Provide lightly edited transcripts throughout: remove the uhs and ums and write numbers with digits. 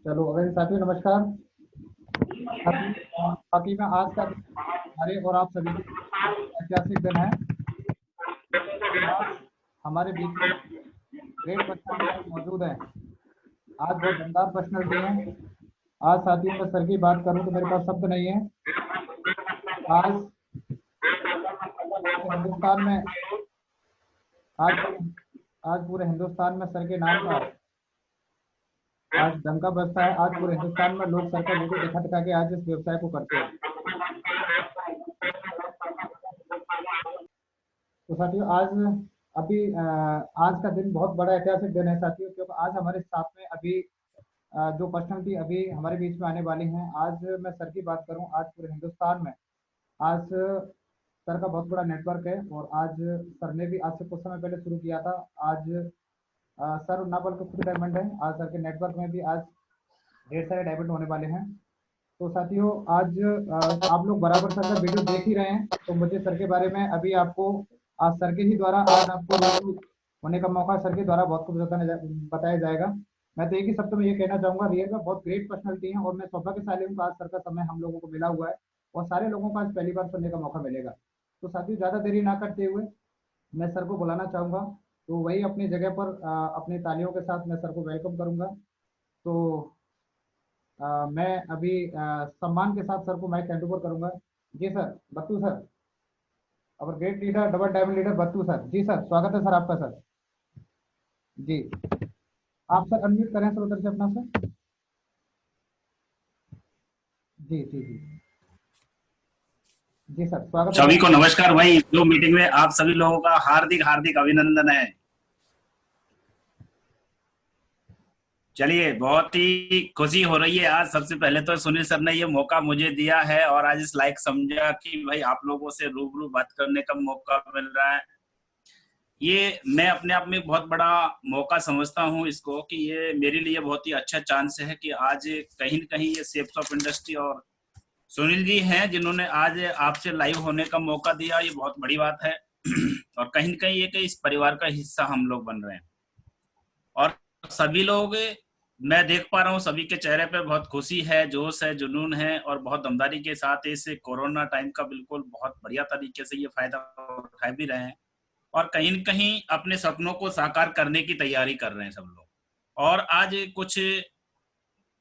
चलो अगर साथियों नमस्कार। बाकी बाकी मैं आज का दिन हमारे और आप सभी के लिए ऐतिहासिक दिन है। आज हमारे बीच में ग्रेट पर्सनालिटी मौजूद है। आज बहुत दमदार पर्सनालिटी है। आज साथियों में सर की बात करूं तो मेरे पास शब्द नहीं है। आज हिंदुस्तान में आज आज पूरे हिंदुस्तान में सर के नाम का आज डंका बजता है। आज पूरे हिंदुस्तान में लोग सर का वीडियो दिखा दिखा के आज इस व्यवसाय को करते हैं। तो साथियों आज का दिन बहुत बड़ा ऐतिहासिक दिन है साथियों, क्योंकि आज हमारे साथ में अभी जो पर्सनालिटी अभी हमारे बीच में आने वाली हैं। आज मैं सर की बात करूं, आज पूरे हिंदुस्तान में आज सर का बहुत बड़ा नेटवर्क है और आज सर ने भी आज से कुछ समय पहले शुरू किया था। आज सर ना बल्कि खुद डायमंड है। आज सर के नेटवर्क में भी आज ढेर सारे डायमंड होने वाले हैं। तो साथियों आज आप लोग बराबर सर का वीडियो देख ही रहे हैं, तो मुझे सर के बारे में अभी आपको आज सर के ही द्वारा आज आपको रूबरू होने का मौका सर के द्वारा बहुत कुछ बताया जाएगा। मैं तो एक ही शब्द में ये कहना चाहूंगा, रियल में बहुत ग्रेट पर्सनलिटी है और मैं सौभाग्यशाली हूँ। आज सर का समय हम लोगों को मिला हुआ है और सारे लोगों को आज पहली बार सुनने का मौका मिलेगा। तो साथियों ज़्यादा देरी ना करते हुए मैं सर को बुलाना चाहूँगा। तो वही अपनी जगह पर अपनी तालियों के साथ मैं सर को वेलकम करूँगा। तो मैं अभी सम्मान के साथ सर को माइक हैंड ओवर करूँगा। जी सर, बत्तू सर, और great leader double diamond leader Battu sir. जी सर, स्वागत है सर आपका सर। जी आप सर अनम्यूट करें सर उधर से अपना सर। जी जी जी जी सर, स्वागत है सभी सर। को नमस्कार भाई। जो मीटिंग में आप सभी लोगों का हार्दिक हार्दिक अभिनंदन है। चलिए, बहुत ही खुशी हो रही है आज। सबसे पहले तो सुनील सर ने ये मौका मुझे दिया है और आज इस लायक समझा कि भाई आप लोगों से रूबरू बात करने का मौका मिल रहा है। ये मैं अपने आप में बहुत बड़ा मौका समझता हूँ इसको, कि ये मेरे लिए बहुत ही अच्छा चांस है कि आज कहीं न कहीं ये शेप्स ऑफ इंडस्ट्री और सुनील जी हैं जिन्होंने आज आपसे लाइव होने का मौका दिया। ये बहुत बड़ी बात है और कहीं न कहीं ये कि इस परिवार का हिस्सा हम लोग बन रहे हैं। और सभी लोग, मैं देख पा रहा हूँ सभी के चेहरे पे बहुत खुशी है, जोश है, जुनून है और बहुत दमदारी के साथ इस कोरोना टाइम का बिल्कुल बहुत बढ़िया तरीके से ये फायदा उठा भी रहे हैं और कहीं न कहीं अपने सपनों को साकार करने की तैयारी कर रहे हैं सब लोग। और आज कुछ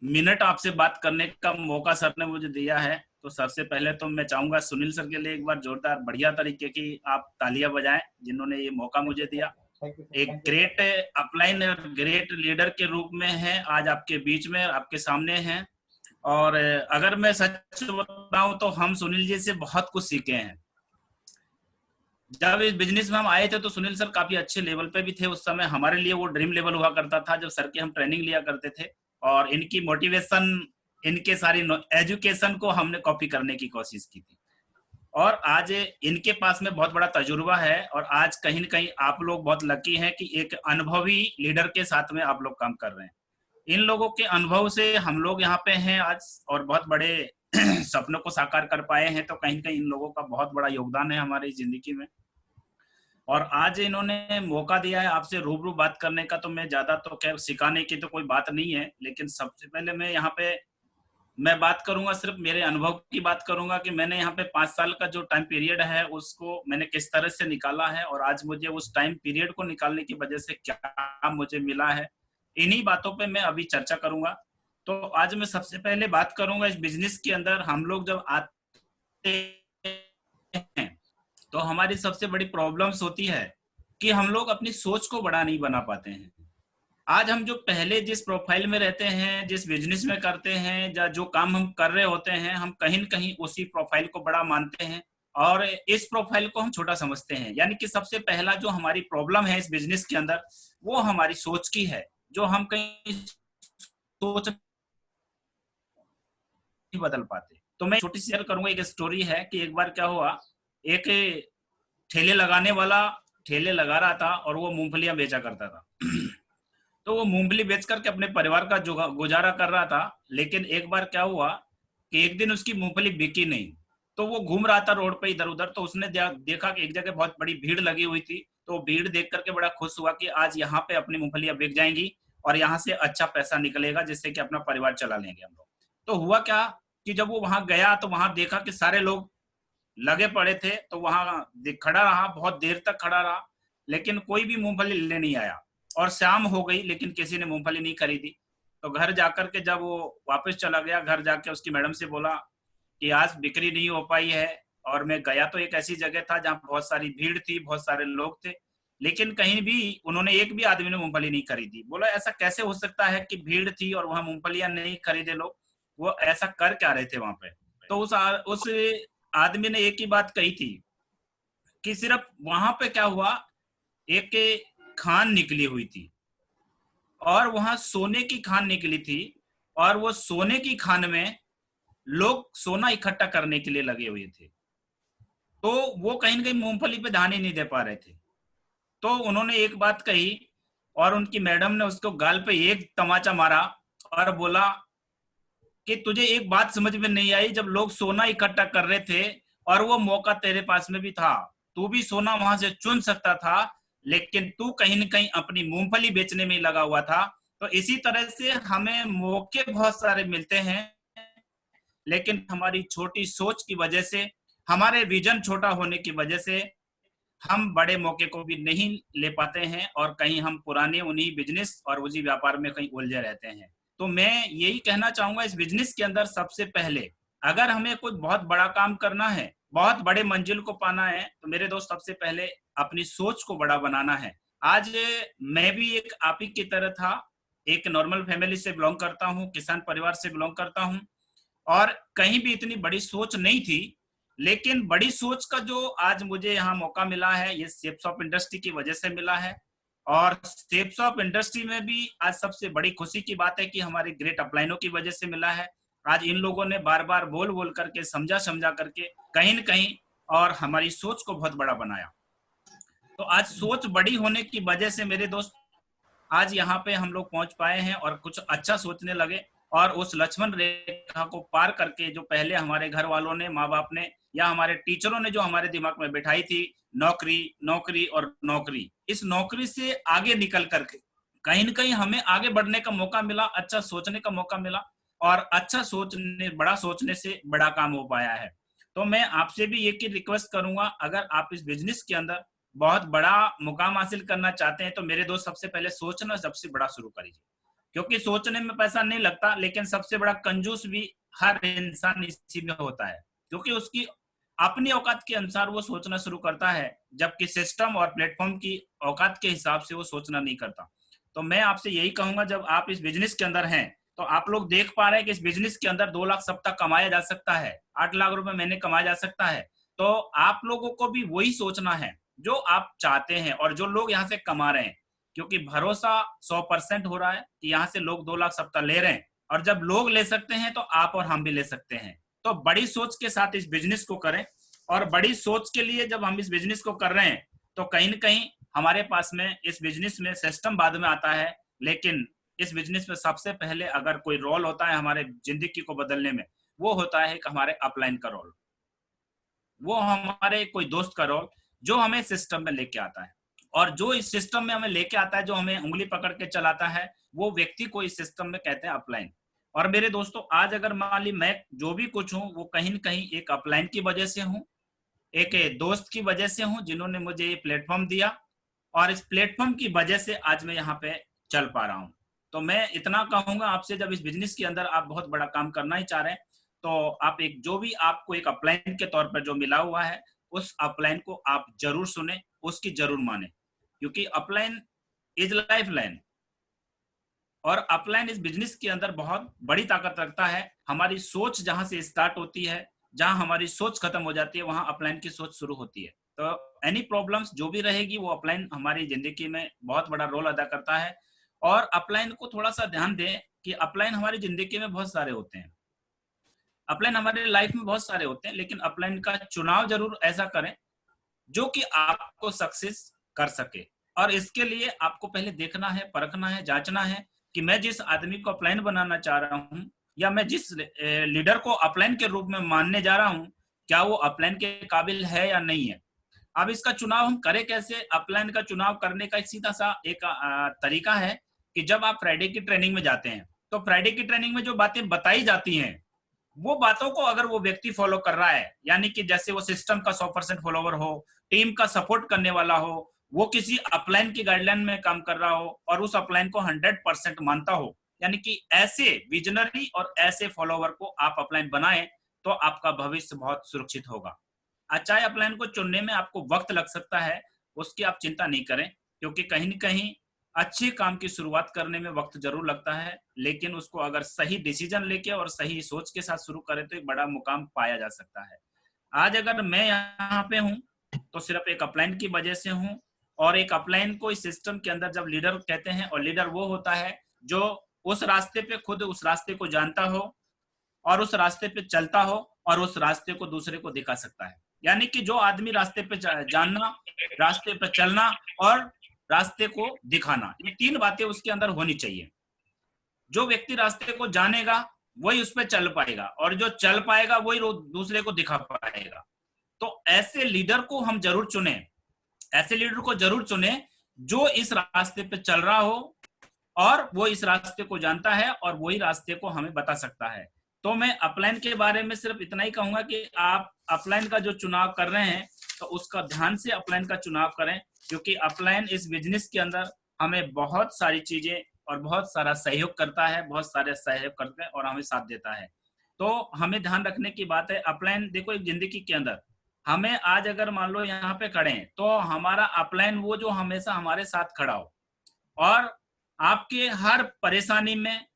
मिनट आपसे बात करने का मौका सर ने मुझे दिया है, तो सबसे पहले तो मैं चाहूंगा सुनील सर के लिए एक बार जोरदार बढ़िया तरीके की आप तालियां बजाएं, जिन्होंने ये मौका मुझे दिया। एक ग्रेट अपलाइन और ग्रेट लीडर के रूप में है आज आपके बीच में, आपके सामने हैं। और अगर मैं सच बताऊं तो हम सुनील जी से बहुत कुछ सीखे हैं। जब इस बिजनेस में हम आए थे तो सुनील सर काफी अच्छे लेवल पे भी थे। उस समय हमारे लिए वो ड्रीम लेवल हुआ करता था जब सर के हम ट्रेनिंग लिया करते थे और इनकी मोटिवेशन, इनके सारी एजुकेशन को हमने कॉपी करने की कोशिश की थी। और आज इनके पास में बहुत बड़ा तजुर्बा है और आज कहीं न कहीं आप लोग बहुत लकी हैं कि एक अनुभवी लीडर के साथ में आप लोग काम कर रहे हैं। इन लोगों के अनुभव से हम लोग यहाँ पे हैं आज और बहुत बड़े सपनों को साकार कर पाए हैं। तो कहीं न कहीं इन लोगों का बहुत बड़ा योगदान है हमारी जिंदगी में। और आज इन्होंने मौका दिया है आपसे रूबरू बात करने का, तो मैं ज्यादा तो खैर सिखाने की तो कोई बात नहीं है, लेकिन सबसे पहले मैं यहाँ पे मैं बात करूंगा, सिर्फ मेरे अनुभव की बात करूंगा कि मैंने यहाँ पे 5 साल का जो टाइम पीरियड है उसको मैंने किस तरह से निकाला है और आज मुझे उस टाइम पीरियड को निकालने की वजह से क्या मुझे मिला है, इन्हीं बातों पे मैं अभी चर्चा करूंगा। तो आज मैं सबसे पहले बात करूंगा, इस बिजनेस के अंदर हम लोग जब आते हैं तो हमारी सबसे बड़ी प्रॉब्लम्स होती है कि हम लोग अपनी सोच को बड़ा नहीं बना पाते हैं। आज हम जो पहले जिस प्रोफाइल में रहते हैं, जिस बिजनेस में करते हैं या जो काम हम कर रहे होते हैं, हम कहीं न कहीं उसी प्रोफाइल को बड़ा मानते हैं और इस प्रोफाइल को हम छोटा समझते हैं। यानी कि सबसे पहला जो हमारी प्रॉब्लम है इस बिजनेस के अंदर, वो हमारी सोच की है, जो हम कहीं सोच नहीं बदल पाते। तो मैं छोटी सी शेयर करूंगा, एक स्टोरी है कि एक बार क्या हुआ, एक ठेले लगाने वाला ठेले लगा रहा था और वो मूंगफलियां बेचा करता था तो वो मूंगफली बेच करके अपने परिवार का गुजारा कर रहा था। लेकिन एक बार क्या हुआ कि एक दिन उसकी मूंगफली बिकी नहीं, तो वो घूम रहा था रोड पे इधर उधर, तो उसने देखा कि एक जगह बहुत बड़ी भीड़ लगी हुई थी। तो भीड़ देख करके बड़ा खुश हुआ कि आज यहाँ पे अपनी मूंगफलियां बिक जाएंगी और यहाँ से अच्छा पैसा निकलेगा जिससे कि अपना परिवार चला लेंगे हम लोग। तो हुआ क्या कि जब वो वहां गया तो वहां देखा कि सारे लोग लगे पड़े थे, तो वहां खड़ा रहा, बहुत देर तक खड़ा रहा, लेकिन कोई भी मूंगफली लेने नहीं आया। और शाम हो गई लेकिन किसी ने मूंगफली नहीं खरीदी। तो घर जाकर के जब वो वापस चला गया, घर जाके उसकी मैडम से बोला कि आज बिक्री नहीं हो पाई है, और मैं गया तो एक ऐसी जगह था जहाँ बहुत सारी भीड़ थी, बहुत सारे लोग थे, लेकिन कहीं भी उन्होंने एक भी आदमी ने मूंगफली नहीं खरीदी। बोला ऐसा कैसे हो सकता है कि भीड़ थी और वहां मूंगफलियां नहीं खरीदे लोग, वो ऐसा कर क्या रहे थे वहां पे। तो उस आदमी ने एक ही बात कही थी कि सिर्फ वहां पे क्या हुआ, एक खान निकली हुई थी और वहां सोने की खान निकली थी, और वो सोने की खान में लोग सोना इकट्ठा करने के लिए लगे हुए थे। तो वो कहीं ना कहीं मूंगफली पे ध्यान ही नहीं दे पा रहे थे। तो उन्होंने एक बात कही और उनकी मैडम ने उसको गाल पे एक तमाचा मारा और बोला कि तुझे एक बात समझ में नहीं आई, जब लोग सोना इकट्ठा कर रहे थे और वो मौका तेरे पास में भी था, तू भी सोना वहां से चुन सकता था, लेकिन तू कहीं न कहीं अपनी मूंगफली बेचने में ही लगा हुआ था। तो इसी तरह से हमें मौके बहुत सारे मिलते हैं, लेकिन हमारी छोटी सोच की वजह से, हमारे विजन छोटा होने की वजह से हम बड़े मौके को भी नहीं ले पाते हैं, और कहीं हम पुराने उन्हीं बिजनेस और उसी व्यापार में कहीं उलझे रहते हैं। तो मैं यही कहना चाहूंगा, इस बिजनेस के अंदर सबसे पहले अगर हमें कुछ बहुत बड़ा काम करना है, बहुत बड़े मंजिल को पाना है, तो मेरे दोस्त सबसे पहले अपनी सोच को बड़ा बनाना है। आज मैं भी एक आप ही की तरह था, एक नॉर्मल फैमिली से बिलोंग करता हूँ, किसान परिवार से बिलोंग करता हूँ, और कहीं भी इतनी बड़ी सोच नहीं थी। लेकिन बड़ी सोच का जो आज मुझे यहाँ मौका मिला है, ये शेप्स ऑफ इंडस्ट्री की वजह से मिला है। और शेप्स ऑफ इंडस्ट्री में भी आज सबसे बड़ी खुशी की बात है कि हमारे ग्रेट अपलाइनों की वजह से मिला है। आज इन लोगों ने बार बार बोल बोल करके, समझा समझा करके कहीं न कहीं और हमारी सोच को बहुत बड़ा बनाया। तो आज सोच बड़ी होने की वजह से मेरे दोस्त आज यहाँ पे हम लोग पहुंच पाए हैं और कुछ अच्छा सोचने लगे। और उस लक्ष्मण रेखा को पार करके, जो पहले हमारे घर वालों ने, माँ बाप ने या हमारे टीचरों ने जो हमारे दिमाग में बिठाई थी, नौकरी नौकरी और नौकरी, इस नौकरी से आगे निकल करके कहीं न कहीं हमें आगे बढ़ने का मौका मिला, अच्छा सोचने का मौका मिला, और अच्छा सोचने, बड़ा सोचने से बड़ा काम हो पाया है। तो मैं आपसे भी एक ही रिक्वेस्ट करूंगा, अगर आप इस बिजनेस के अंदर बहुत बड़ा मुकाम हासिल करना चाहते हैं, तो मेरे दोस्त सबसे पहले सोचना सबसे बड़ा शुरू करिए, क्योंकि सोचने में पैसा नहीं लगता, लेकिन सबसे बड़ा कंजूस भी हर इंसान इसी में होता है, क्योंकि उसकी अपनी औकात के अनुसार वो सोचना शुरू करता है, जबकि सिस्टम और प्लेटफॉर्म की औकात के हिसाब से वो सोचना नहीं करता। तो मैं आपसे यही कहूंगा, जब आप इस बिजनेस के अंदर हैं, तो आप लोग देख पा रहे हैं कि इस बिजनेस के अंदर 2 लाख सप्ताह कमाया जा सकता है, 8 लाख रुपए महीने कमाया जा सकता है। तो आप लोगों को भी वही सोचना है जो आप चाहते हैं और जो लोग यहाँ से कमा रहे हैं, क्योंकि भरोसा 100% हो रहा है कि यहाँ से लोग 2 लाख सप्ताह ले रहे हैं, और जब लोग ले सकते हैं तो आप और हम भी ले सकते हैं। तो बड़ी सोच के साथ इस बिजनेस को करें, और बड़ी सोच के लिए जब हम इस बिजनेस को कर रहे हैं, तो कहीं न कहीं हमारे पास में इस बिजनेस में सिस्टम बाद में आता है, लेकिन इस बिजनेस में सबसे पहले अगर कोई रोल होता है हमारे जिंदगी को बदलने में, वो होता है कि हमारे अपलाइन का रोल, वो हमारे कोई दोस्त का रोल, जो हमें सिस्टम में लेके आता है। और जो इस सिस्टम में हमें लेके आता है, जो हमें उंगली पकड़ के चलाता है, वो व्यक्ति को इस सिस्टम में कहते हैं अपलाइन। और मेरे दोस्तों, आज अगर मान ली मैं जो भी कुछ हूँ, वो कहीं न कहीं एक अपलाइन की वजह से हूँ, एक दोस्त की वजह से हूँ, जिन्होंने मुझे ये प्लेटफॉर्म दिया, और इस प्लेटफॉर्म की वजह से आज मैं यहाँ पे चल पा रहा हूँ। तो मैं इतना कहूंगा आपसे, जब इस बिजनेस के अंदर आप बहुत बड़ा काम करना ही चाह रहे हैं, तो आप एक जो भी आपको एक अपलाइन के तौर पर जो मिला हुआ है, उस अपलाइन को आप जरूर सुने, उसकी जरूर माने, क्योंकि अपलाइन इज लाइफ लाइन। और अपलाइन इस बिजनेस के अंदर बहुत बड़ी ताकत रखता है। हमारी सोच जहां से स्टार्ट होती है, जहां हमारी सोच खत्म हो जाती है, वहां अपलाइन की सोच शुरू होती है। तो एनी प्रॉब्लम्स जो भी रहेगी, वो अपलाइन हमारी जिंदगी में बहुत बड़ा रोल अदा करता है। और अपलाइन को थोड़ा सा ध्यान दें कि अपलाइन हमारी जिंदगी में बहुत सारे होते हैं, अपलाइन हमारे लाइफ में बहुत सारे होते हैं, लेकिन अपलाइन का चुनाव जरूर ऐसा करें जो कि आपको सक्सेस कर सके। और इसके लिए आपको पहले देखना है, परखना है, जांचना है कि मैं जिस आदमी को अपलाइन बनाना चाह रहा हूं, या मैं जिस लीडर को अपलाइन के रूप में मानने जा रहा हूं, क्या वो अपलाइन के काबिल है या नहीं है। अब इसका चुनाव हम करें कैसे? अपलाइन का चुनाव करने का एक सीधा सा एक तरीका है कि जब आप फ्राइडे की ट्रेनिंग में जाते हैं तो फ्राइडे की ट्रेनिंग में जो बातें बताई जाती हैं वो बातों को अगर वो व्यक्ति फॉलो कर रहा है, यानी कि जैसे वो सिस्टम का 100% फॉलोवर हो, टीम का सपोर्ट करने वाला हो, वो किसी अपलाइन की गाइडलाइन में काम कर रहा हो और उस अपलाइन को 100% मानता हो, यानी कि ऐसे विजनरी और ऐसे फॉलोवर को आप अपलाइन बनाएं तो आपका भविष्य बहुत सुरक्षित होगा। चाहे अपलाइन को चुनने में आपको वक्त लग सकता है, उसकी आप चिंता नहीं करें, क्योंकि कहीं न कहीं अच्छे काम की शुरुआत करने में वक्त जरूर लगता है, लेकिन उसको अगर सही डिसीजन लेके और सही सोच के साथ शुरू करें तो एक बड़ा मुकाम पाया जा सकता है। आज अगर मैं यहाँ पे हूँ तो सिर्फ एक अपलाइन की वजह से हूँ, और एक अपलाइन को इस सिस्टम के अंदर जब लीडर कहते हैं, और लीडर वो होता है जो उस रास्ते पे खुद उस रास्ते को जानता हो और उस रास्ते पे चलता हो और उस रास्ते को दूसरे को दिखा सकता है। यानी कि जो आदमी रास्ते पे जानना, रास्ते पे चलना और रास्ते को दिखाना, ये 3 बातें उसके अंदर होनी चाहिए। जो व्यक्ति रास्ते को जानेगा वही उस पर चल पाएगा, और जो चल पाएगा वही दूसरे को दिखा पाएगा। तो ऐसे लीडर को हम जरूर चुने, ऐसे लीडर को जरूर चुने जो इस रास्ते पे चल रहा हो और वो इस रास्ते को जानता है और वही रास्ते को हमें बता सकता है। तो मैं अपलाइन के बारे में सिर्फ इतना ही कहूंगा कि आप अपलाइन का जो चुनाव कर रहे हैं तो उसका ध्यान से अपलाइन का चुनाव करें, क्योंकि अपलाइन इस बिजनेस के अंदर हमें बहुत सारी चीजें और बहुत सारा सहयोग करता है, बहुत सारे सहयोग करता है और हमें साथ देता है। तो हमें ध्यान रखने की बात है, अपलाइन देखो एक जिंदगी के अंदर हमें आज अगर मान लो यहाँ पे खड़े हैं तो हमारा अपलाइन वो जो हमेशा हमारे साथ खड़ा हो और आपके हर परेशानी में,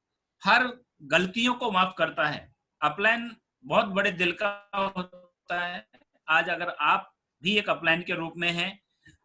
हर गलतियों को माफ करता है। अपलाइन बहुत बड़े दिल का होता है। आज अगर आप भी एक अपलाइन के रूप में हैं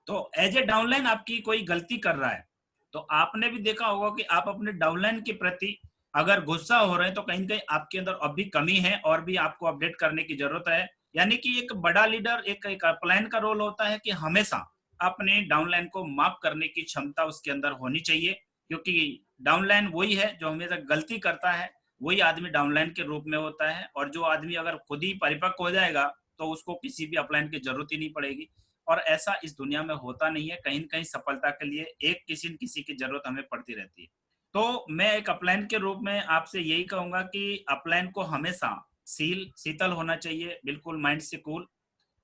तो एज ए डाउनलाइन आपकी कोई गलती कर रहा है तो आपने भी देखा होगा कि आप अपने डाउनलाइन के प्रति अगर गुस्सा हो रहे हैं तो कहीं ना कहीं आपके अंदर अब भी कमी है और भी आपको अपडेट करने की जरूरत है। यानी कि एक बड़ा लीडर, एक अपलाइन का रोल होता है कि हमेशा अपने डाउनलाइन को माफ करने की क्षमता उसके अंदर होनी चाहिए, क्योंकि डाउनलाइन वही है जो हमेशा गलती करता है, वही आदमी डाउनलाइन के रूप में होता है। और जो आदमी अगर खुद ही परिपक्व हो जाएगा तो उसको किसी भी अपलाइन की जरूरत ही नहीं पड़ेगी। और ऐसा इस दुनिया में होता नहीं है, कहीं न कहीं सफलता के लिए एक किसी न किसी की जरूरत हमें पड़ती रहती है। तो मैं एक अपलाइन के रूप में आपसे यही कहूंगा कि अपलाइन को हमेशा शीतल होना चाहिए, बिल्कुल माइंड से कूल,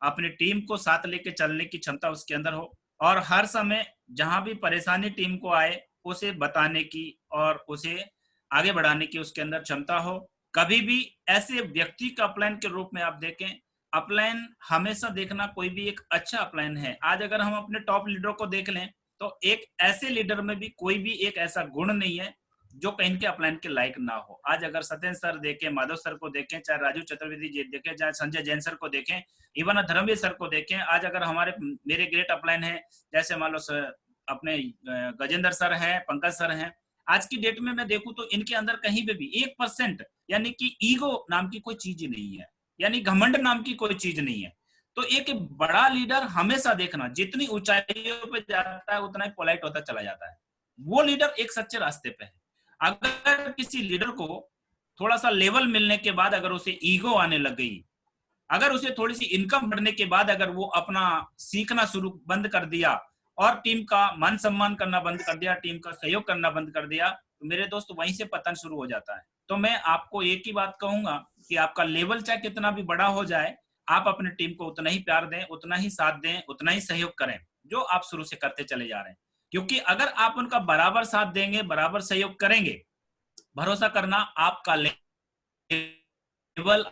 अपनी टीम को साथ लेके चलने की क्षमता उसके अंदर हो और हर समय जहां भी परेशानी टीम को आए उसे बताने की और उसे आगे बढ़ाने की उसके अंदर क्षमता हो। कभी भी ऐसे व्यक्ति का अपलाइन के रूप में आप देखें, अपलाइन हमेशा देखना कोई भी एक अच्छा अपलाइन है। आज अगर हम अपने टॉप लीडर को देख लें तो एक ऐसे लीडर में भी कोई भी एक ऐसा गुण नहीं है जो कहीं के अपलाइन के लायक ना हो। आज अगर सत्येंद्र सर देखें, माधव सर को देखें, चाहे राजू चतुर्वेदी जी देखें, चाहे संजय जैन सर को देखें, इवन धर्मवीर सर को देखें, आज अगर हमारे मेरे ग्रेट अपलाइन है जैसे मान लो अपने गजेंद्र सर हैं, पंकज सर हैं, आज की डेट में मैं देखूं तो इनके अंदर कहीं पे भी 1% यानी कि ईगो नाम की कोई चीज नहीं है, यानी घमंड नाम की कोई चीज नहीं है। तो एक बड़ा लीडर हमेशा देखना जितनी ऊंचाइयों पे जाता है उतना ही पोलाइट होता चला जाता है, वो लीडर एक सच्चे रास्ते पे है। अगर किसी लीडर को थोड़ा सा लेवल मिलने के बाद अगर उसे ईगो आने लग गई, अगर उसे थोड़ी सी इनकम बढ़ने के बाद अगर वो अपना सीखना शुरू बंद कर दिया और टीम का मान सम्मान करना बंद कर दिया, टीम का सहयोग करना बंद कर दिया, तो मेरे दोस्त वहीं से पतन शुरू हो जाता है। तो मैं आपको एक ही बात कहूंगा कि आपका लेवल चाहे कितना भी बड़ा हो जाए, आप अपनी टीम को उतना ही प्यार दें, उतना ही साथ दें, उतना ही सहयोग करें जो आप शुरू से करते चले जा रहे हैं। क्योंकि अगर आप उनका बराबर साथ देंगे, बराबर सहयोग करेंगे, भरोसा करना आपका लेवल,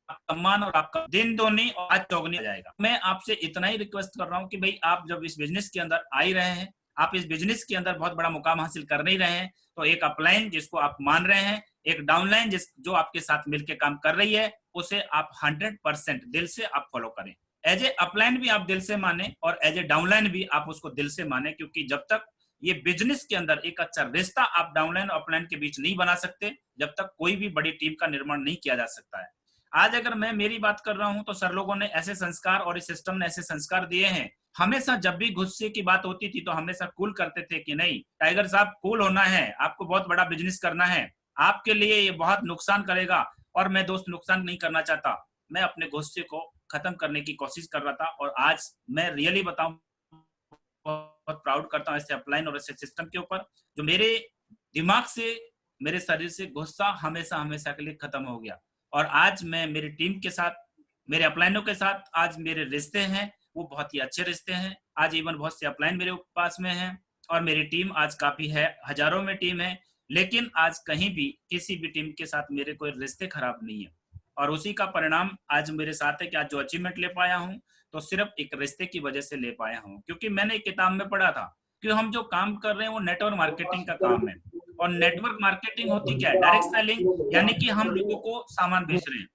सम्मान और आपका दिन दोनी और आज चौगनी आ जाएगा। मैं आपसे इतना ही रिक्वेस्ट कर रहा हूं कि भाई आप जब इस बिजनेस के अंदर आ ही रहे हैं, आप इस बिजनेस के अंदर बहुत बड़ा मुकाम हासिल कर नहीं रहे हैं, तो एक अपलाइन जिसको आप मान रहे हैं, एक डाउनलाइन जो आपके साथ मिलकर काम कर रही है, उसे आप 100% दिल से आप फॉलो करें। एज ए अपलाइन भी आप दिल से माने और एज ए डाउनलाइन भी आप उसको दिल से माने, क्योंकि जब तक ये बिजनेस के अंदर एक अच्छा रिश्ता आप डाउनलाइन और अपलाइन के बीच नहीं बना सकते, जब तक कोई भी बड़ी टीम का निर्माण नहीं किया जा सकता है। आज अगर मैं मेरी बात कर रहा हूं तो सर लोगों ने ऐसे संस्कार और इस सिस्टम ने ऐसे संस्कार दिए हैं, हमेशा जब भी गुस्से की बात होती थी तो हमेशा कूल करते थे कि नहीं टाइगर साहब कूल होना है, आपको बहुत बड़ा बिजनेस करना है, आपके लिए ये बहुत नुकसान करेगा। और मैं दोस्त नुकसान नहीं करना चाहता, मैं अपने गुस्से को खत्म करने की कोशिश कर रहा था। और आज मैं रियली बताऊं बहुत प्राउड करता हूँ ऐसे अपलाइन और ऐसे सिस्टम के ऊपर, जो मेरे दिमाग से, मेरे शरीर से गुस्सा हमेशा हमेशा के लिए खत्म हो गया। और आज मैं मेरी टीम के साथ, मेरे अपलाइनों के साथ आज मेरे रिश्ते हैं वो बहुत ही अच्छे रिश्ते हैं। आज इवन बहुत से अपलाइन मेरे पास में हैं और मेरी टीम आज काफी है, हजारों में टीम है, लेकिन आज कहीं भी किसी भी टीम के साथ मेरे कोई रिश्ते खराब नहीं है। और उसी का परिणाम आज मेरे साथ है कि आज जो अचीवमेंट ले पाया हूँ तो सिर्फ एक रिश्ते की वजह से ले पाया हूँ। क्योंकि मैंने एक किताब में पढ़ा था कि हम जो काम कर रहे हैं वो नेटवर्क मार्केटिंग का काम है। और नेटवर्क मार्केटिंग होती क्या है? डायरेक्ट सेलिंग, यानी कि हम लोगों को सामान बेच रहे हैं,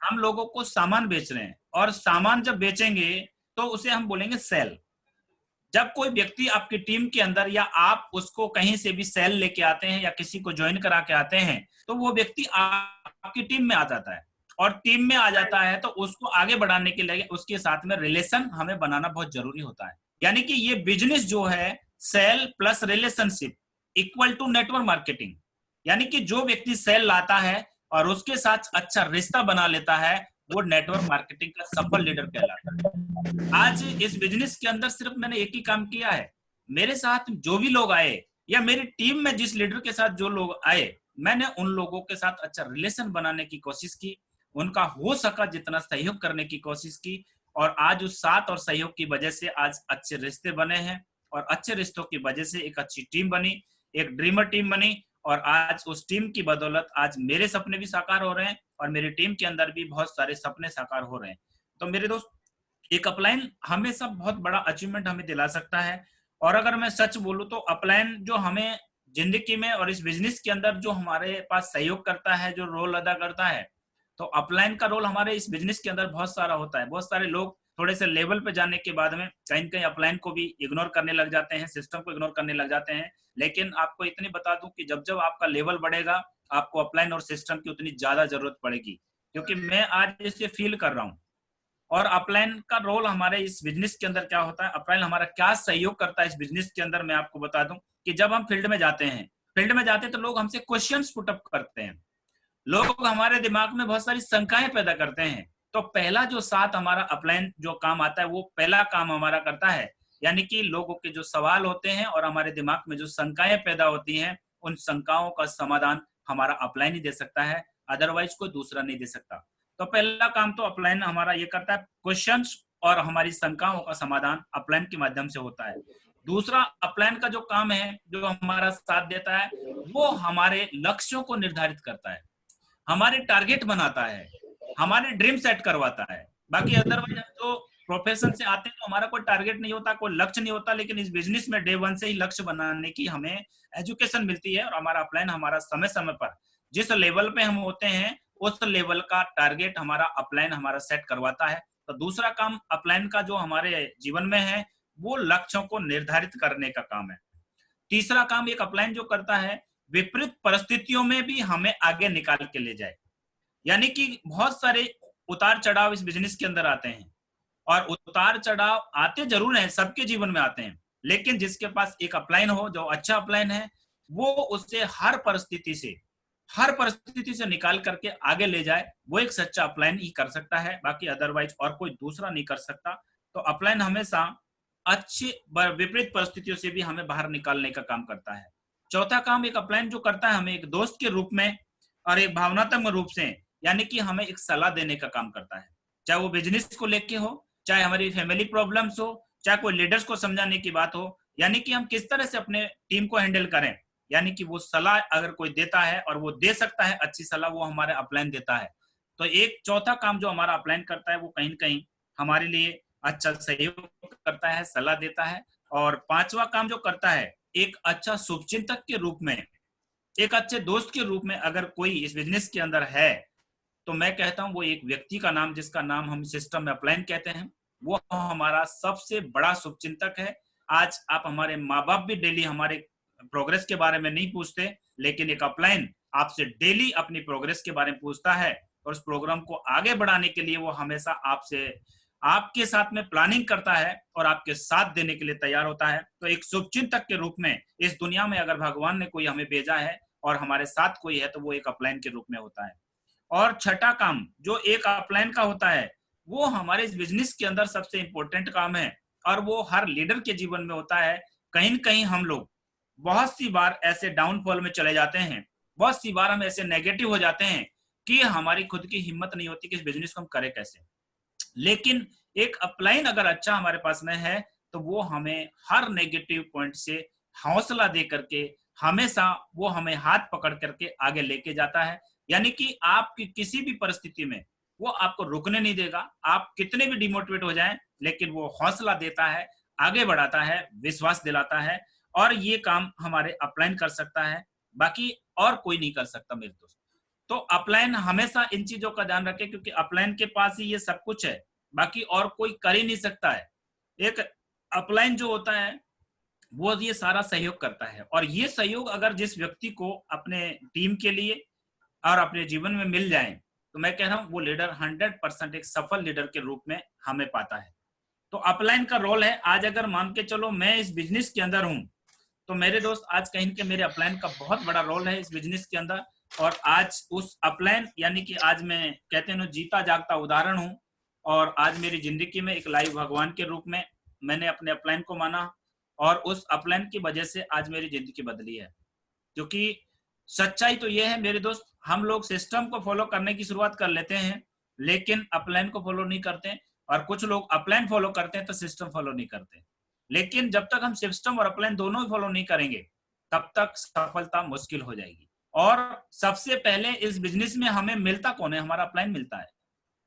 हम लोगों को सामान बेच रहे हैं, और सामान जब बेचेंगे तो उसे हम बोलेंगे सेल। जब कोई व्यक्ति आपकी टीम के अंदर या आप उसको कहीं से भी सेल लेके आते हैं या किसी को ज्वाइन करा के आते हैं तो वो व्यक्ति आपकी टीम में आ जाता है, और टीम में आ जाता है तो उसको आगे बढ़ाने के लिए उसके साथ में रिलेशन हमें बनाना बहुत जरूरी होता है। यानी कि ये बिजनेस जो है, sale plus relationship equal to network marketing. यानी कि जो व्यक्ति सेल लाता है और उसके साथ अच्छा रिश्ता बना लेता है वो नेटवर्क मार्केटिंग का सफल लीडर कहलाता है। आज इस बिजनेस के अंदर सिर्फ मैंने एक ही काम किया है, मेरे साथ जो भी लोग आए या मेरी टीम में जिस लीडर के साथ जो लोग आए, मैंने उन लोगों के साथ अच्छा रिलेशन बनाने की कोशिश की, उनका हो सका जितना सहयोग करने की कोशिश की, और आज उस साथ और सहयोग की वजह से आज अच्छे रिश्ते बने हैं, और अच्छे रिश्तों की वजह से एक अच्छी टीम बनी, एक ड्रीमर टीम बनी, और आज उस टीम की बदौलत आज मेरे सपने भी साकार हो रहे हैं और मेरी टीम के अंदर भी बहुत सारे सपने साकार हो रहे हैं। तो मेरे दोस्त, एक अपलाइन हमेशा बहुत बड़ा अचीवमेंट हमें दिला सकता है। और अगर मैं सच बोलूं तो अपलाइन जो हमें जिंदगी में और इस बिजनेस के अंदर जो हमारे पास सहयोग करता है, जो रोल अदा करता है, तो अपलाइन का रोल हमारे इस बिजनेस के अंदर बहुत सारा होता है। बहुत सारे लोग थोड़े से लेवल पे जाने के बाद में कहीं कहीं अपलाइन को भी इग्नोर करने लग जाते हैं, सिस्टम को इग्नोर करने लग जाते हैं। लेकिन आपको इतनी बता दूं कि जब जब आपका लेवल बढ़ेगा आपको अपलाइन और सिस्टम की उतनी ज्यादा जरूरत पड़ेगी, क्योंकि मैं आज इसे फील कर रहा हूँ। और अपलाइन का रोल हमारे इस बिजनेस के अंदर क्या होता है, अपलाइन हमारा क्या सहयोग करता है इस बिजनेस के अंदर, मैं आपको बता दूं कि जब हम फील्ड में जाते हैं, फील्ड में जाते हैं तो लोग हमसे क्वेश्चंस पुट अप करते हैं, लोग हमारे दिमाग में बहुत सारी शंकाएं पैदा करते हैं। तो पहला जो साथ हमारा अपलाइन जो काम आता है वो पहला काम हमारा करता है, यानी कि लोगों के जो सवाल होते हैं और हमारे दिमाग में जो शंकाएं पैदा होती हैं, उन शंकाओं का समाधान हमारा अपलाइन ही दे सकता है, अदरवाइज कोई दूसरा नहीं दे सकता। तो पहला काम तो अपलाइन हमारा ये करता है, क्वेश्चंस और हमारी शंकाओं का समाधान अपलाइन के माध्यम से होता है। दूसरा अपलाइन का जो काम है, जो हमारा साथ देता है, वो हमारे लक्ष्यों को निर्धारित करता है, हमारे टारगेट बनाता है, हमारे ड्रीम सेट करवाता है। बाकी अदरवाइज हम तो प्रोफेशन से आते हैं तो हमारा कोई टारगेट नहीं होता, कोई लक्ष्य नहीं होता, लेकिन इस बिजनेस में डे वन से ही लक्ष्य बनाने की हमें एजुकेशन मिलती है, और हमारा अपलाइन हमारा समय समय पर जिस लेवल पे हम होते हैं उस लेवल का टारगेट हमारा अपलाइन हमारा सेट करवाता है। तो दूसरा काम अपलाइन का जो हमारे जीवन में है वो लक्ष्यों को निर्धारित करने का काम है। तीसरा काम एक अपलाइन जो करता है, विपरीत परिस्थितियों में भी हमें आगे निकाल के ले जाए। यानी कि बहुत सारे उतार चढ़ाव इस बिजनेस के अंदर आते हैं, और उतार चढ़ाव आते जरूर हैं, सबके जीवन में आते हैं, लेकिन जिसके पास एक अपलाइन हो, जो अच्छा अपलाइन है, वो उससे हर परिस्थिति से निकाल करके आगे ले जाए, वो एक सच्चा अपलाइन ही कर सकता है, बाकी अदरवाइज और कोई दूसरा नहीं कर सकता। तो अपलाइन हमेशा अच्छी विपरीत परिस्थितियों से भी हमें बाहर निकालने का काम करता है। चौथा काम एक अपलाइन जो करता है, हमें एक दोस्त के रूप में और एक भावनात्मक रूप से, यानी कि हमें एक सलाह देने का काम करता है, चाहे वो बिजनेस को लेके हो, चाहे हमारी फैमिली प्रॉब्लम्स हो, चाहे कोई लीडर्स को समझाने की बात हो, यानी कि हम किस तरह से अपने टीम को हैंडल करें। यानी कि वो सलाह अगर कोई देता है और वो दे सकता है अच्छी सलाह, वो हमारे अपलाइन देता है। तो एक चौथा काम जो हमारा अपलाइन करता है वो कहीं न कहीं हमारे लिए अच्छा सहयोग करता है, सलाह देता है। और पांचवा काम जो करता है, एक अच्छा शुभचिंतक के रूप में, एक अच्छे दोस्त के रूप में अगर कोई इस बिजनेस के अंदर है, तो मैं कहता हूं वो एक व्यक्ति का नाम, जिसका नाम हम सिस्टम में अपलाइन कहते हैं, वो हमारा सबसे बड़ा शुभचिंतक है। आज आप हमारे माँ बाप भी डेली हमारे प्रोग्रेस के बारे में नहीं पूछते, लेकिन एक अपलाइन आपसे डेली अपनी प्रोग्रेस के बारे में पूछता है, और उस प्रोग्राम को आगे बढ़ाने के लिए वो हमेशा आपसे आपके साथ में प्लानिंग करता है और आपके साथ देने के लिए तैयार होता है। तो एक शुभचिंतक के रूप में इस दुनिया में अगर भगवान ने कोई हमें भेजा है और हमारे साथ कोई है, तो वो एक अपलाइन के रूप में होता है। और छठा काम जो एक अपलाइन का होता है, वो हमारे इस बिजनेस के अंदर सबसे इंपॉर्टेंट काम है, और वो हर लीडर के जीवन में होता है। कहीं न कहीं हम लोग बहुत सी बार ऐसे डाउनफॉल में चले जाते हैं, बहुत सी बार हम ऐसे नेगेटिव हो जाते हैं कि हमारी खुद की हिम्मत नहीं होती कि इस बिजनेस को हम करें कैसे। लेकिन एक अपलाइन अगर अच्छा हमारे पास में है तो वो हमें हर नेगेटिव पॉइंट से हौसला दे करके हमेशा वो हमें हाथ पकड़ करके आगे लेके जाता है। यानी कि आपकी किसी भी परिस्थिति में वो आपको रुकने नहीं देगा। आप कितने भी डिमोटिवेट हो जाएं, लेकिन वो हौसला देता है, आगे बढ़ाता है, विश्वास दिलाता है। और ये काम हमारे अपलाइन कर सकता है, बाकी और कोई नहीं कर सकता मेरे दोस्त। तो अपलाइन हमेशा इन चीजों का ध्यान रखें, क्योंकि अपलाइन के पास ही ये सब कुछ है, बाकी और कोई कर ही नहीं सकता है। एक अपलाइन जो होता है वो ये सारा सहयोग करता है, और ये सहयोग अगर जिस व्यक्ति को अपने टीम के लिए और अपने जीवन में मिल जाए तो मैं कह रहा हूं वो लीडर 100% एक सफल लीडर के रूप में हमें पाता है। तो अपलाइन का रोल है। आज अगर मान के चलो मैं इस बिजनेस के अंदर हूं, तो मेरे दोस्त आज कहीं के मेरे अपलाइन का बहुत बड़ा रोल है इस बिजनेस के अंदर। और आज उस अपलाइन यानी कि आज मैं कहते हैं जीता जागता उदाहरण हूं। और आज मेरी जिंदगी में एक लाइव भगवान के रूप में मैंने अपने अपलाइन को माना, और उस अपलाइन की वजह से आज मेरी जिंदगी बदली है। क्योंकि सच्चाई तो ये है मेरे दोस्त, हम लोग सिस्टम को फॉलो करने की शुरुआत कर लेते हैं लेकिन अपलाइन को फॉलो नहीं करते, और कुछ लोग अपलाइन फॉलो करते हैं तो सिस्टम फॉलो नहीं करते। लेकिन जब तक हम सिस्टम और अपलाइन दोनों ही फॉलो नहीं करेंगे तब तक सफलता मुश्किल हो जाएगी। और सबसे पहले इस बिजनेस में हमें मिलता कौन है? हमारा अपलाइन मिलता है,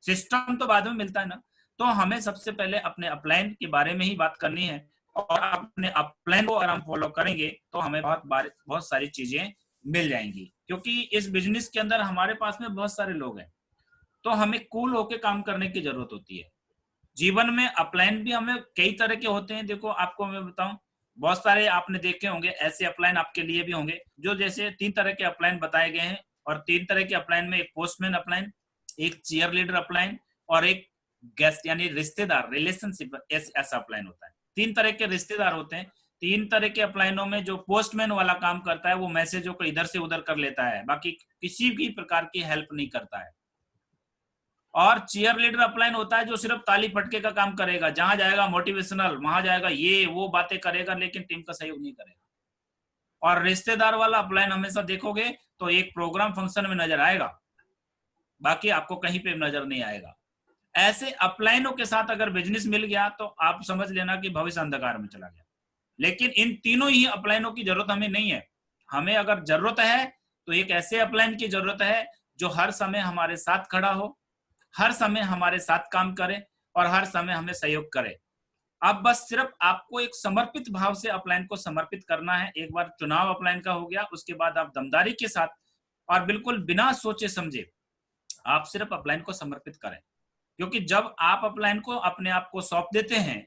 सिस्टम तो बाद में मिलता है ना। तो हमें सबसे पहले अपने अपलाइन के बारे में ही बात करनी है, और अपने अपलाइन को अगर हम फॉलो करेंगे तो हमें बहुत सारी चीजें मिल जाएंगी। क्योंकि इस बिजनेस के अंदर हमारे पास में बहुत सारे लोग हैं, तो हमें कूल होके काम करने की जरूरत होती है। जीवन में अपलाइन भी हमें कई तरह के होते हैं। देखो आपको मैं बताऊं, बहुत सारे आपने देखे होंगे ऐसे अपलाइन, आपके लिए भी होंगे, जो जैसे 3 तरह के अपलाइन बताए गए हैं। और 3 तरह के अपलाइन में एक पोस्टमैन अपलाइन, एक चीयर लीडर अपलाइन, और एक गेस्ट यानी रिश्तेदार रिलेशनशिप ऐसा अपलाइन होता है। 3 तरह के रिश्तेदार होते हैं। 3 तरह के अपलाइनों में जो पोस्टमैन वाला काम करता है वो मैसेजों को इधर से उधर कर लेता है, बाकी किसी भी प्रकार की हेल्प नहीं करता है। और चीयर लीडर अपलाइन होता है जो सिर्फ ताली फटके का काम करेगा, जहां जाएगा मोटिवेशनल, वहां जाएगा ये वो बातें करेगा, लेकिन टीम का सहयोग नहीं करेगा। और रिश्तेदार वाला अपलाइन हमेशा देखोगे तो एक प्रोग्राम फंक्शन में नजर आएगा, बाकी आपको कहीं पे नजर नहीं आएगा। ऐसे अपलाइनों के साथ अगर बिजनेस मिल गया तो आप समझ लेना कि भविष्य अंधकार में चला गया। लेकिन इन तीनों ही अपलाइनों की जरूरत हमें नहीं है। हमें अगर जरूरत है तो एक ऐसे अपलाइन की जरूरत है जो हर समय हमारे साथ खड़ा हो, हर समय हमारे साथ काम करे, और हर समय हमें सहयोग करे। अब बस सिर्फ आपको एक समर्पित भाव से अपलाइन को समर्पित करना है। एक बार चुनाव अपलाइन का हो गया, उसके बाद आप दमदारी के साथ और बिल्कुल बिना सोचे समझे आप सिर्फ अपलाइन को समर्पित करें। क्योंकि जब आप अपलाइन को अपने आप को सौंप देते हैं,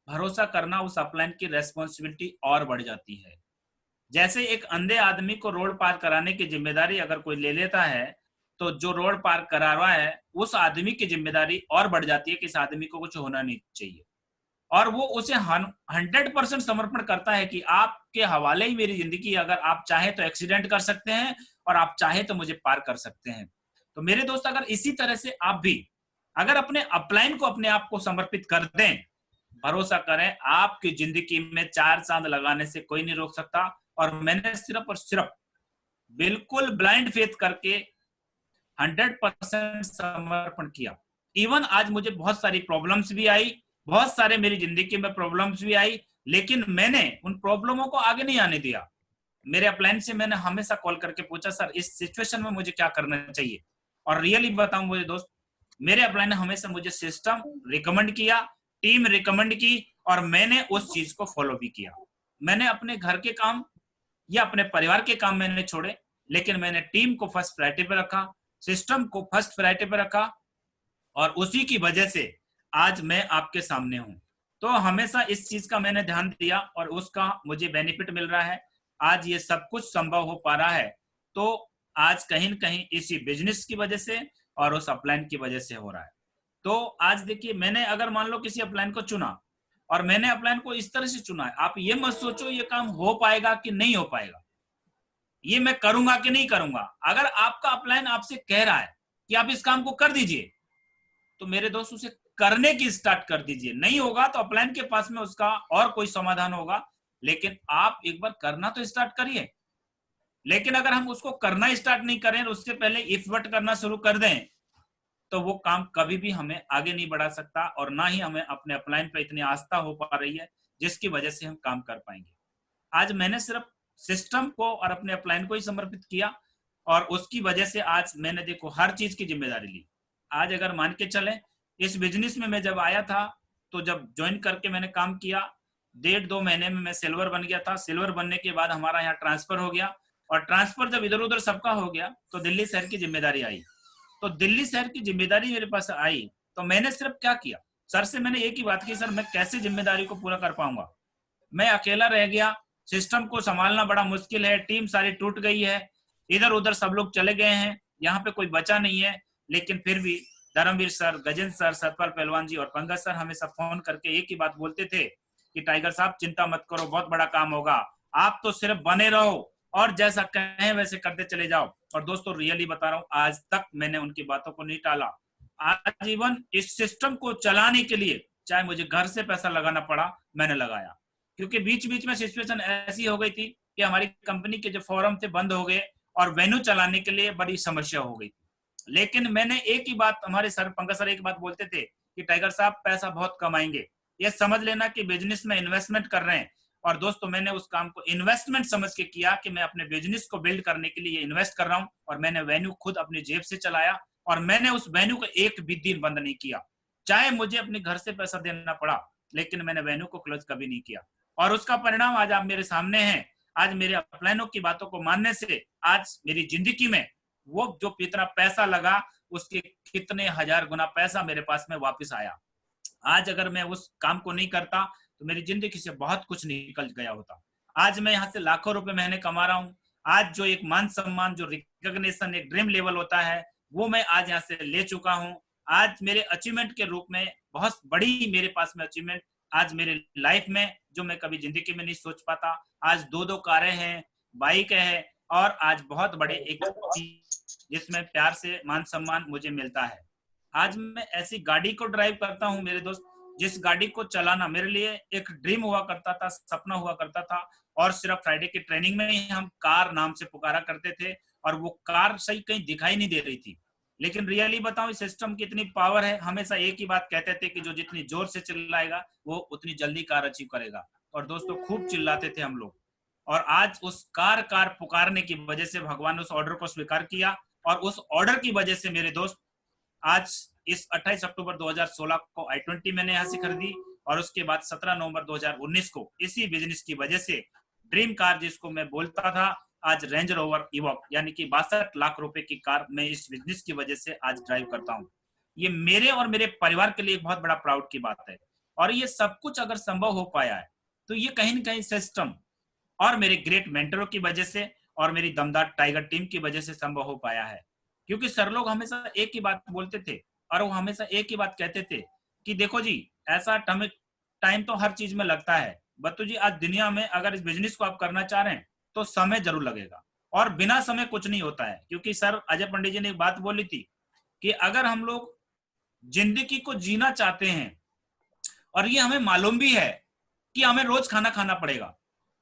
भरोसा करना उस अपलाइन की रेस्पॉन्सिबिलिटी और बढ़ जाती है। जैसे एक अंधे आदमी को रोड पार कराने की जिम्मेदारी अगर कोई ले लेता है, तो जो रोड पार करा रहा है उस आदमी की जिम्मेदारी और बढ़ जाती है कि इस आदमी को कुछ होना नहीं चाहिए। और वो उसे 100% समर्पण करता है कि आपके हवाले ही मेरी जिंदगी, अगर आप चाहे तो एक्सीडेंट कर सकते हैं और आप चाहे तो मुझे पार कर सकते हैं। तो मेरे दोस्त, अगर इसी तरह से आप भी अगर अपने अपलाइन को अपने आप को समर्पित कर दें, भरोसा करें आपकी जिंदगी में 4 चांद लगाने से कोई नहीं रोक सकता। और मैंने सिर्फ और सिर्फ बिल्कुल ब्लाइंड फेथ करके 100% समर्पण किया। इवन आज मुझे बहुत सारी प्रॉब्लम्स भी आई, बहुत सारे मेरी जिंदगी में प्रॉब्लम्स भी आई, लेकिन मैंने उन प्रॉब्लमों को आगे नहीं आने दिया। मेरे अपलाइन से मैंने हमेशा कॉल करके पूछा, सर इस सिचुएशन में मुझे क्या करना चाहिए। और रियली बताऊं मुझे दोस्त, मेरे अपलाइन ने हमेशा मुझे सिस्टम रिकमेंड किया, टीम रिकमेंड की, और मैंने उस चीज को फॉलो भी किया। मैंने अपने घर के काम या अपने परिवार के काम मैंने छोड़े, लेकिन मैंने टीम को फर्स्ट प्रायोरिटी पे रखा, सिस्टम को फर्स्ट प्रायोरिटी पे रखा, और उसी की वजह से आज मैं आपके सामने हूं। तो हमेशा इस चीज का मैंने ध्यान दिया और उसका मुझे बेनिफिट मिल रहा है। आज ये सब कुछ संभव हो पा रहा है, तो आज कहीं न कहीं इसी बिजनेस की वजह से और उस अपलाइन की वजह से हो रहा है। तो आज देखिए, मैंने अगर मान लो किसी अपलाइन को चुना और मैंने अपलाइन को इस तरह से चुना है, आप ये मत सोचो ये काम हो पाएगा कि नहीं हो पाएगा, ये मैं करूंगा कि नहीं करूंगा। अगर आपका अपलाइन आपसे कह रहा है कि आप इस काम को कर दीजिए, तो मेरे दोस्त उसे करने की स्टार्ट कर दीजिए। नहीं होगा तो अपलाइन के पास में उसका और कोई समाधान होगा, लेकिन आप एक बार करना तो स्टार्ट करिए। लेकिन अगर हम उसको करना स्टार्ट नहीं करें, उससे पहले इफ बट करना शुरू कर दें, तो वो काम कभी भी हमें आगे नहीं बढ़ा सकता, और ना ही हमें अपने अपलाइन पे इतनी आस्था हो पा रही है जिसकी वजह से हम काम कर पाएंगे। आज मैंने सिर्फ सिस्टम को और अपने अपलाइन को ही समर्पित किया, और उसकी वजह से आज मैंने देखो हर चीज की जिम्मेदारी ली। आज अगर मान के चले, इस बिजनेस में मैं जब आया था, तो जब ज्वाइन करके मैंने काम किया, 1.5-2 महीने में मैं सिल्वर बन गया था। सिल्वर बनने के बाद हमारा यहाँ ट्रांसफर हो गया, और ट्रांसफर जब इधर उधर सबका हो गया तो दिल्ली शहर की जिम्मेदारी आई। तो दिल्ली शहर की जिम्मेदारी मेरे पास आई, तो मैंने सिर्फ क्या किया, सर से मैंने एक ही बात की, सर मैं कैसे जिम्मेदारी को पूरा कर पाऊंगा। मैं अकेला रह गया, सिस्टम को संभालना बड़ा मुश्किल है, टीम सारी टूट गई है, इधर उधर सब लोग चले गए हैं, यहाँ पे कोई बचा नहीं है। लेकिन फिर भी धर्मवीर सर, गजेंद्र सर, सतपाल पहलवान जी और पंकज सर हमेशा फोन करके एक ही बात बोलते थे कि टाइगर साहब चिंता मत करो, बहुत बड़ा काम होगा, आप तो सिर्फ बने रहो और जैसा कहें वैसे करते चले जाओ। और दोस्तों रियली बता रहा हूँ, आज तक मैंने उनकी बातों को नहीं टाला। आजीवन इस सिस्टम को चलाने के लिए चाहे मुझे घर से पैसा लगाना पड़ा, मैंने लगाया। क्योंकि बीच बीच में सिचुएशन ऐसी हो गई थी कि हमारी कंपनी के जो फोरम थे बंद हो गए, और वेन्यू चलाने के लिए बड़ी समस्या हो गई। लेकिन मैंने एक ही बात, हमारे सर पंकज सर एक बात बोलते थे कि टाइगर साहब पैसा बहुत कमाएंगे, ये समझ लेना कि बिजनेस में इन्वेस्टमेंट कर रहे हैं। और दोस्तों मैंने उस काम को इन्वेस्टमेंट समझ के किया कि मैं अपने बिजनेस को बिल्ड करने के लिए इन्वेस्ट कर रहा हूं, और मैंने वेन्यू खुद अपनी जेब से चलाया, और मैंने उस वेन्यू को एक भी दिन बंद नहीं किया, चाहे मुझे अपने घर से पैसा देना पड़ा, लेकिन मैंने वेन्यू को क्लोज कभी नहीं किया। और उसका परिणाम आज आप मेरे सामने है। आज मेरे अपलाइनों की बातों को मानने से आज मेरी जिंदगी में वो जो इतना पैसा लगा, उसके कितने हजार गुना पैसा मेरे पास में वापस आया। आज अगर मैं उस काम को नहीं करता तो मेरी जिंदगी से बहुत कुछ निकल गया होता। आज मैं यहाँ से लाखों रुपए महीने कमा रहा हूँ। आज जो एक मान सम्मान, जो रिकॉग्निशन, एक ड्रीम लेवल होता है, वो मैं आज यहाँ से ले चुका हूँ। आज मेरे अचीवमेंट के रूप में बहुत बड़ी मेरे पास में अचीवमेंट आज मेरे लाइफ में, जो मैं कभी जिंदगी में नहीं सोच पाता। आज 2-2 कारें हैं, बाइक है, और आज बहुत बड़े एक जिसमें प्यार से मान सम्मान मुझे मिलता है। आज मैं ऐसी गाड़ी को ड्राइव करता हूँ मेरे दोस्त, जिस गाड़ी को चलाना मेरे लिए एक ड्रीम हुआ करता था, सपना हुआ करता था। और सिर्फ फ्राइडे की ट्रेनिंग में ही हम कार नाम से पुकारा करते थे, और वो कार सही कहीं दिखाई नहीं दे रही थी। लेकिन रियली बताऊं, इस सिस्टम की इतनी पावर है। हमेशा एक ही बात कहते थे कि जो जितनी जोर से चिल्लाएगा वो उतनी जल्दी कार अचीव करेगा। और दोस्तों खूब चिल्लाते थे हम लोग, और आज उस कार कार पुकारने की वजह से भगवान ने उस ऑर्डर को स्वीकार किया, और उस ऑर्डर की वजह से मेरे दोस्त आज इस 28 अक्टूबर 2016 को i20 मैंने यहाँ से खरीदी, और उसके बाद 17 नवंबर 2019 को इसी बिजनेस की वजह से ड्रीम कार जिसको मैं बोलता था, आज रेंज रोवर इवॉक यानी कि 62 लाख रुपए की कार मैं इस बिजनेस की वजह से आज ड्राइव करता हूँ। ये मेरे और मेरे परिवार के लिए एक बहुत बड़ा प्राउड की बात है। और ये सब कुछ अगर संभव हो पाया है तो ये कहीं ना कहीं सिस्टम और मेरे ग्रेट मेंटरों की वजह से और मेरी दमदार टाइगर टीम की वजह से संभव हो पाया है। क्योंकि सर लोग हमेशा एक ही बात बोलते थे, और वो हमेशा एक ही बात कहते थे कि देखो जी, ऐसा टाइम तो हर चीज में लगता है, बत्तू जी आज दुनिया में अगर इस बिजनेस को आप करना चाह रहे हैं तो समय जरूर लगेगा, और बिना समय कुछ नहीं होता है। क्योंकि सर अजय पंडित जी ने एक बात बोली थी कि अगर हम लोग जिंदगी को जीना चाहते हैं, और ये हमें मालूम भी है कि हमें रोज खाना खाना पड़ेगा,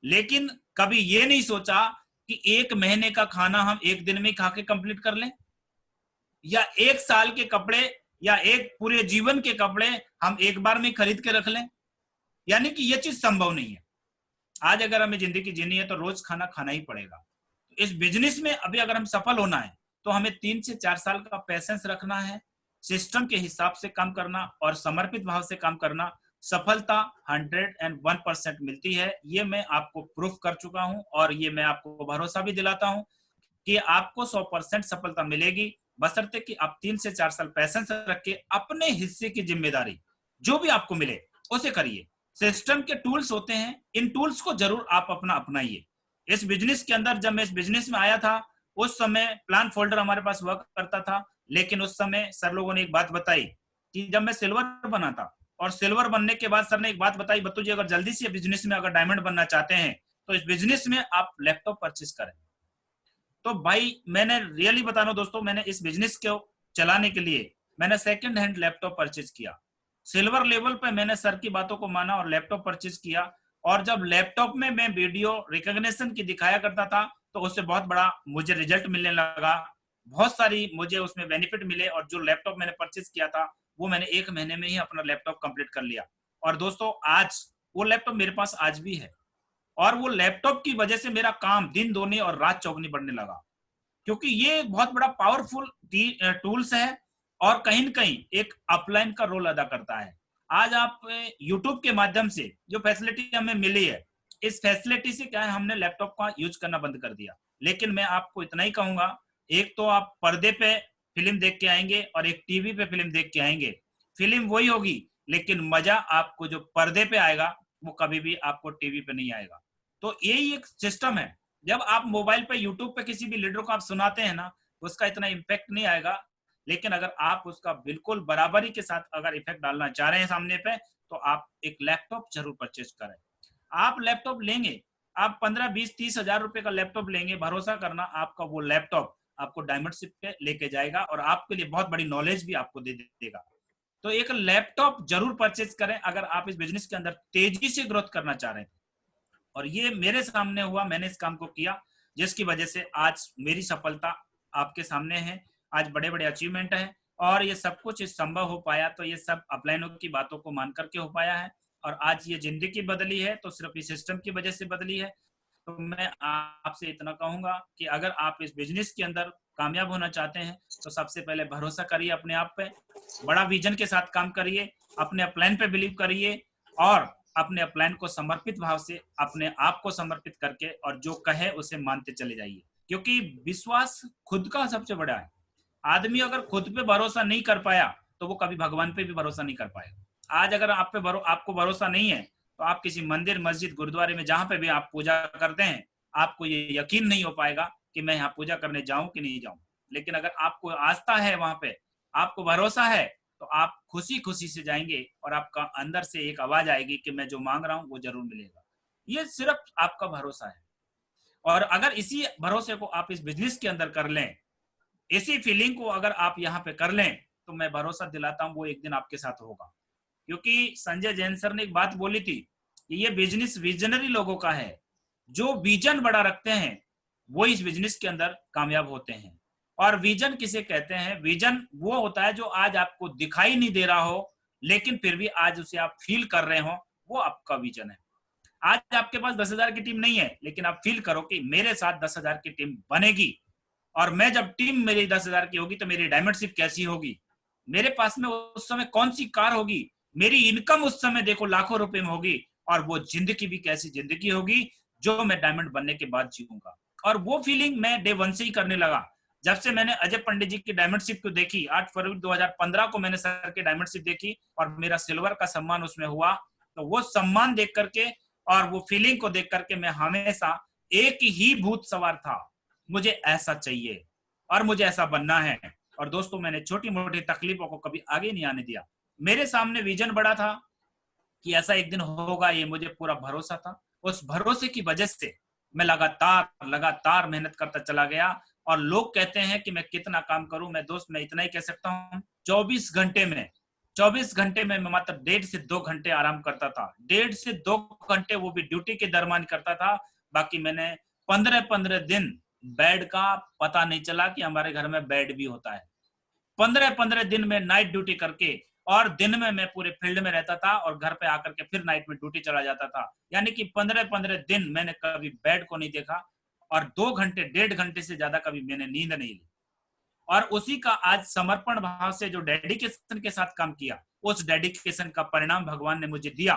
लेकिन कभी ये नहीं सोचा कि 1 महीने का खाना हम 1 दिन में खा के कंप्लीट कर लें, या 1 साल के कपड़े या एक पूरे जीवन के कपड़े हम एक बार में खरीद के रख लें। यानी कि ये चीज संभव नहीं है। आज अगर हमें जिंदगी जीनी है तो रोज खाना खाना ही पड़ेगा। इस बिजनेस में अभी अगर हम सफल होना है तो हमें 3 से 4 साल का पेशेंस रखना है, सिस्टम के हिसाब से काम करना और समर्पित भाव से काम करना। सफलता 101% मिलती है, ये मैं आपको प्रूफ कर चुका हूं, और ये मैं आपको भरोसा भी दिलाता हूं कि आपको 100% सफलता मिलेगी, बशर्ते कि आप 3 से 4 साल पेशेंस रख के अपने हिस्से की जिम्मेदारी जो भी आपको मिले उसे करिए। सिस्टम के टूल्स होते हैं, इन टूल्स को जरूर आप अपना अपनाइए। इस बिजनेस के अंदर जब मैं इस बिजनेस में आया था उस समय प्लान फोल्डर हमारे पास हुआ करता था, लेकिन उस समय सर लोगों ने एक बात बताई कि जब मैं सिल्वर बना था, और सिल्वर बनने के बाद सर ने एक बात बताई, बत्तू जी अगर जल्दी से बिजनेस में अगर डायमंड बनना चाहते हैं तो इस बिजनेस में आप लैपटॉप परचेज करें। तो भाई मैंने रियली बता रहा हूं दोस्तों, मैंने इस बिजनेस को चलाने के लिए मैंने सेकंड हैंड लैपटॉप परचेज किया, सिल्वर लेवल पे मैंने सर की बातों को माना और लैपटॉप परचेज किया। और जब लैपटॉप में मैं वीडियो रिकॉग्निशन की दिखाया करता था तो उससे बहुत बड़ा मुझे रिजल्ट मिलने लगा, बहुत सारी मुझे उसमें बेनिफिट मिले। और जो लैपटॉप मैंने परचेज किया था वो मैंने 1 महीने में ही अपना लैपटॉप कंप्लीट कर लिया। और दोस्तों आज वो लैपटॉप मेरे पास आज भी है, और वो लैपटॉप की वजह से मेरा काम दिन दोगुनी और रात चौगुनी बढ़ने लगा, क्योंकि ये बहुत बड़ा पावरफुल टूल्स है और कहीं न कहीं एक अपलाइन का रोल अदा करता है। आज आप यूट्यूब के माध्यम से जो फैसिलिटी हमें मिली है, इस फैसिलिटी से क्या है, हमने लैपटॉप का यूज करना बंद कर दिया। लेकिन मैं आपको इतना ही कहूंगा, एक तो आप पर्दे पे फिल्म देख के आएंगे और एक टीवी पे फिल्म देख के आएंगे, फिल्म वही होगी लेकिन मजा आपको जो पर्दे पे आएगा वो कभी भी आपको टीवी पे नहीं आएगा। तो यही एक सिस्टम है। जब आप मोबाइल पे यूट्यूब पे किसी भी लीडर को आप सुनाते हैं ना, उसका इतना इम्पैक्ट नहीं आएगा। लेकिन अगर आप उसका बिल्कुल बराबरी के साथ अगर इफेक्ट डालना चाह रहे हैं सामने पे, तो आप एक लैपटॉप जरूर परचेज करें। आप लैपटॉप लेंगे, आप 15-20-30 हजार रुपए का लैपटॉप लेंगे, भरोसा करना आपका वो लैपटॉप आपको डायमंडशिप पे लेके जाएगा और आपके लिए बहुत बड़ी नॉलेज भी आपको दे देगा। तो एक लैपटॉप जरूर परचेज करें अगर आप इस बिजनेस के अंदर तेजी से ग्रोथ करना चाह रहे हैं। और ये मेरे सामने हुआ, मैंने इस काम को किया, जिसकी वजह से आज मेरी सफलता आपके सामने है। आज बड़े बड़े अचीवमेंट है और ये सब कुछ संभव हो पाया तो ये सब अपलाइनों की बातों को मान करके हो पाया है। और आज ये जिंदगी बदली है तो सिर्फ इस सिस्टम की वजह से बदली है। तो मैं आपसे इतना कहूंगा कि अगर आप इस बिजनेस के अंदर कामयाब होना चाहते हैं तो सबसे पहले भरोसा करिए अपने आप पे, बड़ा विजन के साथ काम करिए, अपने प्लान पे बिलीव करिए और अपने प्लान को समर्पित भाव से अपने आप को समर्पित करके और जो कहे उसे मानते चले जाइए। क्योंकि विश्वास खुद का सबसे बड़ा है। आदमी अगर खुद पे भरोसा नहीं कर पाया तो वो कभी भगवान पे भी भरोसा नहीं कर पाएगा। आज अगर आपको भरोसा नहीं है तो आप किसी मंदिर, मस्जिद, गुरुद्वारे में जहां पे भी आप पूजा करते हैं, आपको ये यकीन नहीं हो पाएगा कि मैं यहाँ पूजा करने जाऊं कि नहीं जाऊं। लेकिन अगर आपको आस्था है, वहां पे आपको भरोसा है, तो आप खुशी खुशी से जाएंगे और आपका अंदर से एक आवाज आएगी कि मैं जो मांग रहा हूं वो जरूर मिलेगा। ये सिर्फ आपका भरोसा है। और अगर इसी भरोसे को आप इस बिजनेस के अंदर कर लें, इसी फीलिंग को अगर आप यहाँ पे कर लें, तो मैं भरोसा दिलाता हूं वो एक दिन आपके साथ होगा। क्योंकि संजय जैन सर ने एक बात बोली थी कि ये बिजनेस विजनरी लोगों का है, जो विजन बड़ा रखते हैं वो इस बिजनेस के अंदर कामयाब होते हैं। और विजन किसे कहते हैं? विजन वो होता है जो आज आपको दिखाई नहीं दे रहा हो लेकिन फिर भी आज उसे आप फील कर रहे हो, वो आपका विजन है। आज आपके पास 10,000 की टीम नहीं है लेकिन आप फील करो कि मेरे साथ 10,000 की टीम बनेगी, और मैं जब टीम मेरी 10,000 की होगी तो मेरी डायमंडशिप कैसी होगी, मेरे पास में उस समय कौन सी कार होगी, मेरी इनकम उस समय देखो लाखों रुपए में होगी, और वो जिंदगी भी कैसी जिंदगी होगी जो मैं डायमंड बनने के बाद जीऊंगा। और वो फीलिंग मैं डे 1 से ही करने लगा। जब से मैंने अजय पंडित जी की डायमंडशिप को देखी, 8 फरवरी 2015 को मैंने सर की डायमंडशिप देखी और मेरा सिल्वर का सम्मान उसमें हुआ, तो वो सम्मान देख करके और वो फीलिंग को देख करके मैं हमेशा एक ही भूत सवार था, मुझे ऐसा चाहिए और मुझे ऐसा बनना है। और दोस्तों, मैंने छोटी मोटी तकलीफों को कभी आगे नहीं आने दिया। मेरे सामने विजन बड़ा था कि ऐसा एक दिन होगा, ये मुझे पूरा भरोसा था। उस भरोसे की वजह से मैं लगातार मेहनत करता चला गया। और लोग कहते हैं कि मैं कितना काम करूं, मैं दोस्त मैं इतना ही कह सकता हूं, 24 घंटे में मैं मात्र 1.5 से 2 घंटे आराम करता था। 1.5 से 2 घंटे वो भी ड्यूटी के दरमियान करता था। बाकी मैंने 15-15 दिन बेड का पता नहीं चला कि हमारे घर में बेड भी होता है। 15-15 दिन में नाइट ड्यूटी करके, और दिन में मैं पूरे फील्ड में रहता था और घर पे आकर के फिर नाइट में ड्यूटी चला जाता था। यानी कि 15-15 दिन मैंने कभी बेड को नहीं देखा और 2 घंटे 1.5 घंटे से ज्यादा कभी मैंने नींद नहीं ली। और उसी का आज समर्पण भाव से जो डेडिकेशन के साथ काम किया, उस डेडिकेशन का परिणाम भगवान ने मुझे दिया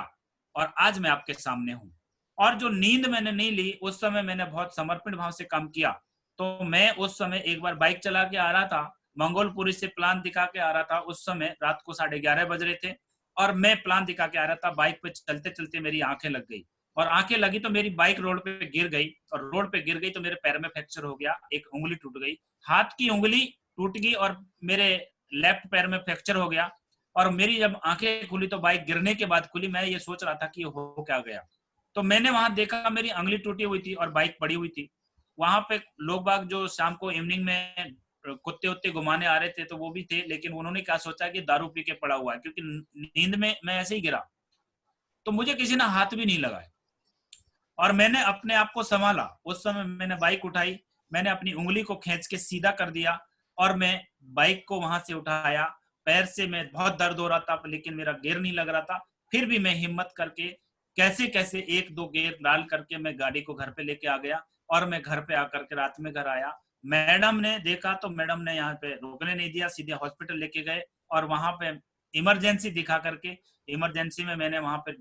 और आज मैं आपके सामने हूं। और जो नींद मैंने नहीं ली, उस समय मैंने बहुत समर्पण भाव से काम किया। तो मैं उस समय एक बार बाइक चला के आ रहा था, मंगोलपुरी से प्लान दिखा के आ रहा था। उस समय रात को 11:30 बज रहे थे और मैं प्लान दिखा के आ रहा था। बाइक पे चलते चलते मेरी आंखें लग गई, और आंखें लगी तो मेरी बाइक रोड पे गिर गई, और रोड पे गिर गई तो मेरे पैर में फ्रैक्चर हो गया, एक उंगली टूट गई, हाथ की उंगली टूट गई और मेरे लेफ्ट पैर में फ्रैक्चर हो गया। और मेरी जब आंखें खुली तो बाइक गिरने के बाद खुली। मैं ये सोच रहा था कि हो क्या गया, तो मैंने वहां देखा मेरी उंगली टूटी हुई थी और बाइक पड़ी हुई थी। वहां पे लोग बाग जो शाम को इवनिंग में कुत्ते उत्ते घुमाने आ रहे थे तो वो भी थे, लेकिन उन्होंने क्या सोचा कि दारू पी के पड़ा हुआ है, क्योंकि नींद में मैं ऐसे ही गिरा, तो मुझे किसी ने हाथ भी नहीं लगाया और मैंने अपने आप को संभाला। उस समय मैंने बाइक उठाई, मैंने अपनी उंगली को खींच के सीधा कर दिया और मैं बाइक को वहां से उठाया। पैर से मैं बहुत दर्द हो रहा था, लेकिन मेरा गियर नहीं लग रहा था। फिर भी मैं हिम्मत करके कैसे कैसे एक दो गियर डाल करके मैं गाड़ी को घर पे लेके आ गया और मैं घर पे आकर के रात में घर आया। मैडम ने देखा तो मैडम ने यहाँ पे रुकने नहीं दिया, सीधे हॉस्पिटल लेके गए और वहां पे इमरजेंसी दिखा करके, इमरजेंसी में मैंने वहां पे